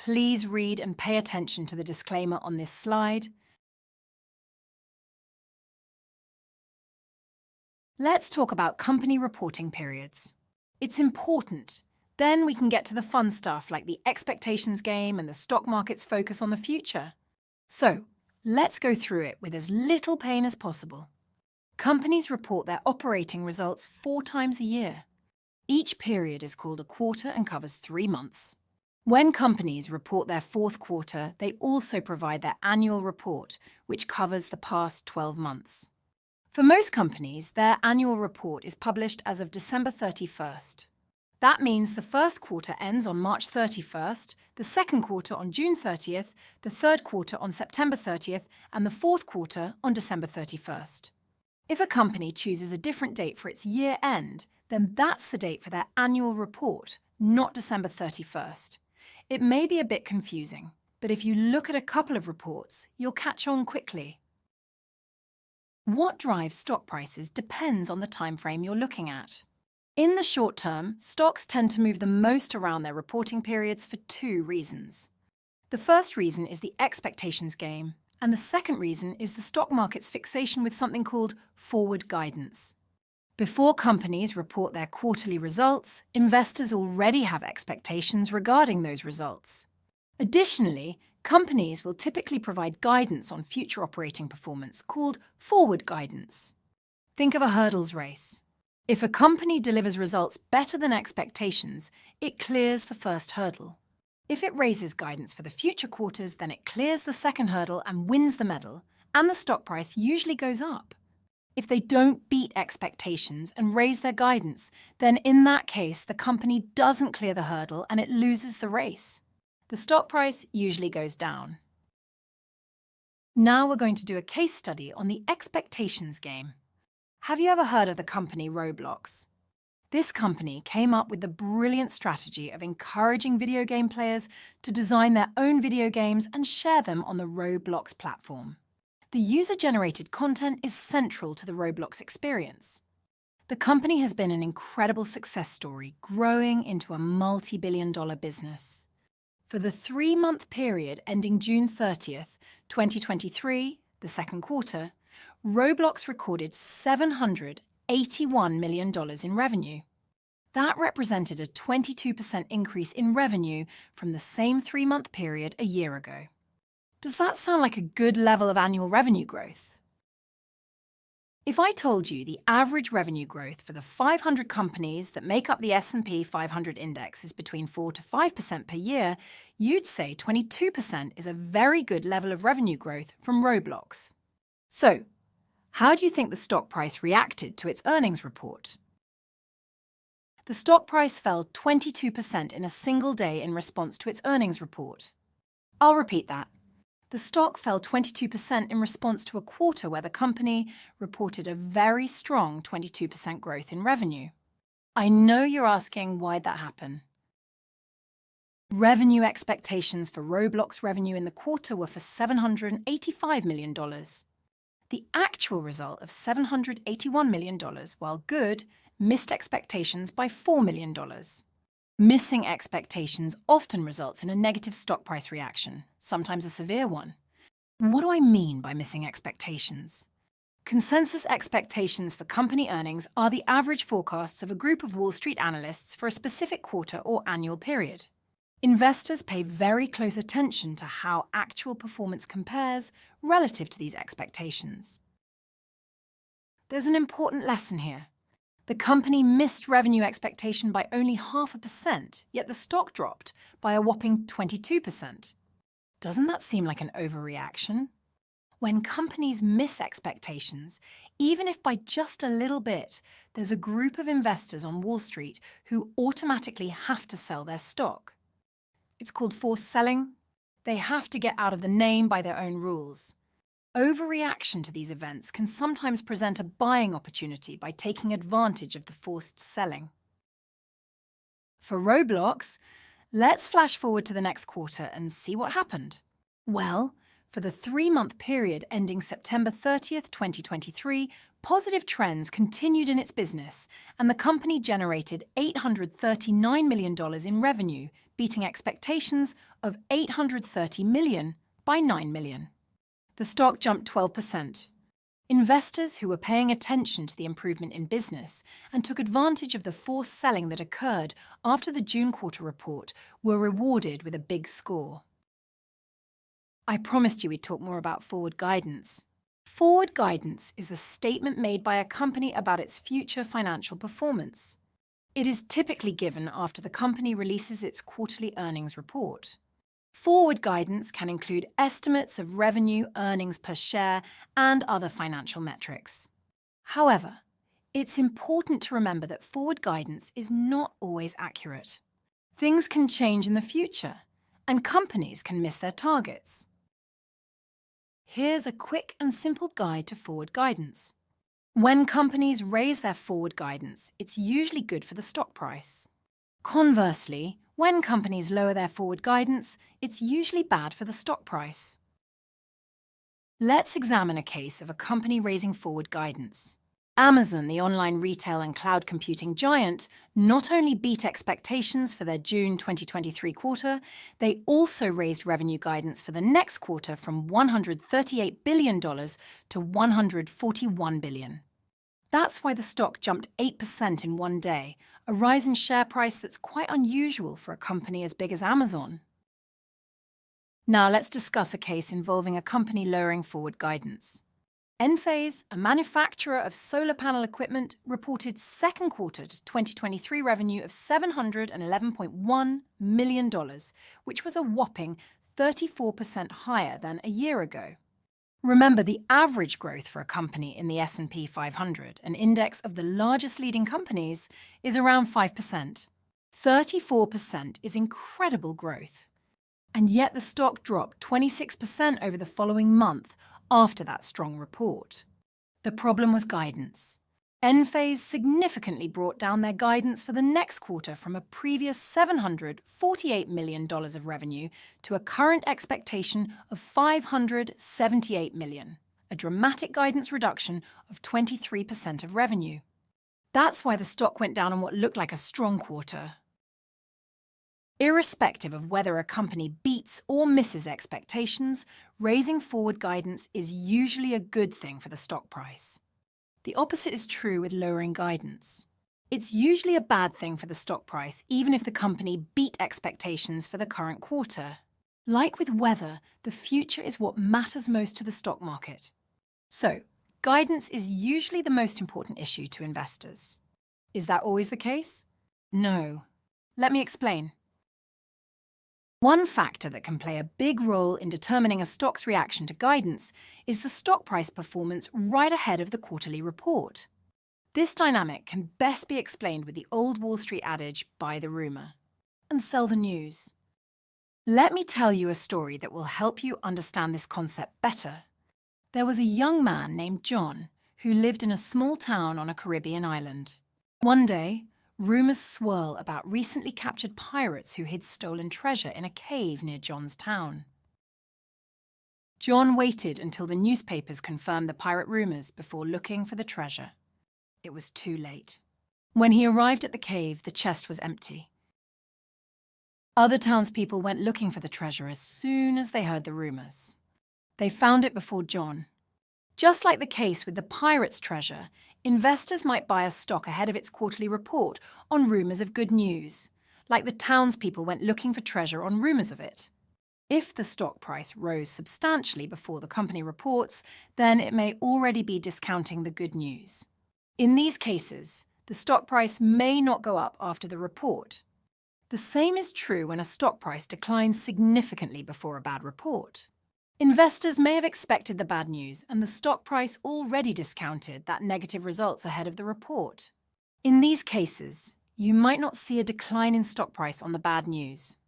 Please read and pay attention to the disclaimer on this slide. Let's talk about company reporting periods. It's important. Then we can get to the fun stuff like the expectations game and the stock market's focus on the future. So, let's go through it with as little pain as possible. Companies report their operating results 4 times a year. Each period is called a quarter and covers 3 months. When companies report their fourth quarter, they also provide their annual report, which covers the past 12 months. For most companies, their annual report is published as of December 31st. That means the first quarter ends on March 31st, the second quarter on June 30th, the third quarter on September 30th, and the fourth quarter on December 31st. If a company chooses a different date for its year end, then that's the date for their annual report, not December 31st. It may be a bit confusing, but if you look at a couple of reports, you'll catch on quickly. What drives stock prices depends on the time frame you're looking at. In the short term, stocks tend to move the most around their reporting periods for 2 reasons. The first reason is the expectations game, and the second reason is the stock market's fixation with something called forward guidance. Before companies report their quarterly results, investors already have expectations regarding those results. Additionally, companies will typically provide guidance on future operating performance called forward guidance. Think of a hurdles race. If a company delivers results better than expectations, it clears the first hurdle. If it raises guidance for the future quarters, then it clears the second hurdle and wins the medal, and the stock price usually goes up. If they don't beat expectations and raise their guidance, then in that case, the company doesn't clear the hurdle and it loses the race. The stock price usually goes down. Now we're going to do a case study on the expectations game. Have you ever heard of the company Roblox? This company came up with the brilliant strategy of encouraging video game players to design their own video games and share them on the Roblox platform. The user-generated content is central to the Roblox experience. The company has been an incredible success story, growing into a multi-billion-dollar business. For the 3-month period ending June 30th, 2023, the second quarter, Roblox recorded $781 million in revenue. That represented a 22% increase in revenue from the same 3-month period a year ago. Does that sound like a good level of annual revenue growth? If I told you the average revenue growth for the 500 companies that make up the S&P 500 index is between 4 to 5% per year, you'd say 22% is a very good level of revenue growth from Roblox. So, how do you think the stock price reacted to its earnings report? The stock price fell 22% in a single day in response to its earnings report. I'll repeat that. The stock fell 22% in response to a quarter where the company reported a very strong 22% growth in revenue. I know you're asking why'd that happen. Revenue expectations for Roblox revenue in the quarter were for $785 million. The actual result of $781 million, while good, missed expectations by $4 million. Missing expectations often results in a negative stock price reaction, sometimes a severe one. What do I mean by missing expectations? Consensus expectations for company earnings are the average forecasts of a group of Wall Street analysts for a specific quarter or annual period. Investors pay very close attention to how actual performance compares relative to these expectations. There's an important lesson here. The company missed revenue expectation by only 0.5%, yet the stock dropped by a whopping 22%. Doesn't that seem like an overreaction? When companies miss expectations, even if by just a little bit, there's a group of investors on Wall Street who automatically have to sell their stock. It's called forced selling. They have to get out of the name by their own rules. Overreaction to these events can sometimes present a buying opportunity by taking advantage of the forced selling. For Roblox, let's flash forward to the next quarter and see what happened. Well, for the 3-month period ending September 30th, 2023, positive trends continued in its business, and the company generated $839 million in revenue, beating expectations of $830 million by $9 million. The stock jumped 12%. Investors who were paying attention to the improvement in business and took advantage of the forced selling that occurred after the June quarter report were rewarded with a big score. I promised you we'd talk more about forward guidance. Forward guidance is a statement made by a company about its future financial performance. It is typically given after the company releases its quarterly earnings report. Forward guidance can include estimates of revenue, earnings per share, and other financial metrics. However, it's important to remember that forward guidance is not always accurate. Things can change in the future, and companies can miss their targets. Here's a quick and simple guide to forward guidance. When companies raise their forward guidance, it's usually good for the stock price. Conversely, when companies lower their forward guidance, it's usually bad for the stock price. Let's examine a case of a company raising forward guidance. Amazon, the online retail and cloud computing giant, not only beat expectations for their June 2023 quarter, they also raised revenue guidance for the next quarter from $138 billion to $141 billion. That's why the stock jumped 8% in one day, a rise in share price that's quite unusual for a company as big as Amazon. Now let's discuss a case involving a company lowering forward guidance. Enphase, a manufacturer of solar panel equipment, reported second quarter 2023 revenue of $711.1 million, which was a whopping 34% higher than a year ago. Remember, the average growth for a company in the S&P 500, an index of the largest leading companies, is around 5%. 34% is incredible growth. And yet the stock dropped 26% over the following month after that strong report. The problem was guidance. Enphase significantly brought down their guidance for the next quarter from a previous $748 million of revenue to a current expectation of $578 million, a dramatic guidance reduction of 23% of revenue. That's why the stock went down on what looked like a strong quarter. Irrespective of whether a company beats or misses expectations, raising forward guidance is usually a good thing for the stock price. The opposite is true with lowering guidance. It's usually a bad thing for the stock price, even if the company beat expectations for the current quarter. Like with weather, the future is what matters most to the stock market. So, guidance is usually the most important issue to investors. Is that always the case? No. Let me explain. One factor that can play a big role in determining a stock's reaction to guidance is the stock price performance right ahead of the quarterly report. This dynamic can best be explained with the old Wall Street adage, buy the rumor, and sell the news. Let me tell you a story that will help you understand this concept better. There was a young man named John who lived in a small town on a Caribbean island. One day, rumors swirl about recently captured pirates who hid stolen treasure in a cave near John's town. John waited until the newspapers confirmed the pirate rumors before looking for the treasure. It was too late. When he arrived at the cave, the chest was empty. Other townspeople went looking for the treasure as soon as they heard the rumors. They found it before John. Just like the case with the pirates' treasure, investors might buy a stock ahead of its quarterly report on rumors of good news, like the townspeople went looking for treasure on rumors of it. If the stock price rose substantially before the company reports, then it may already be discounting the good news. In these cases, the stock price may not go up after the report. The same is true when a stock price declines significantly before a bad report. Investors may have expected the bad news, and the stock price already discounted that negative results ahead of the report. In these cases, you might not see a decline in stock price on the bad news.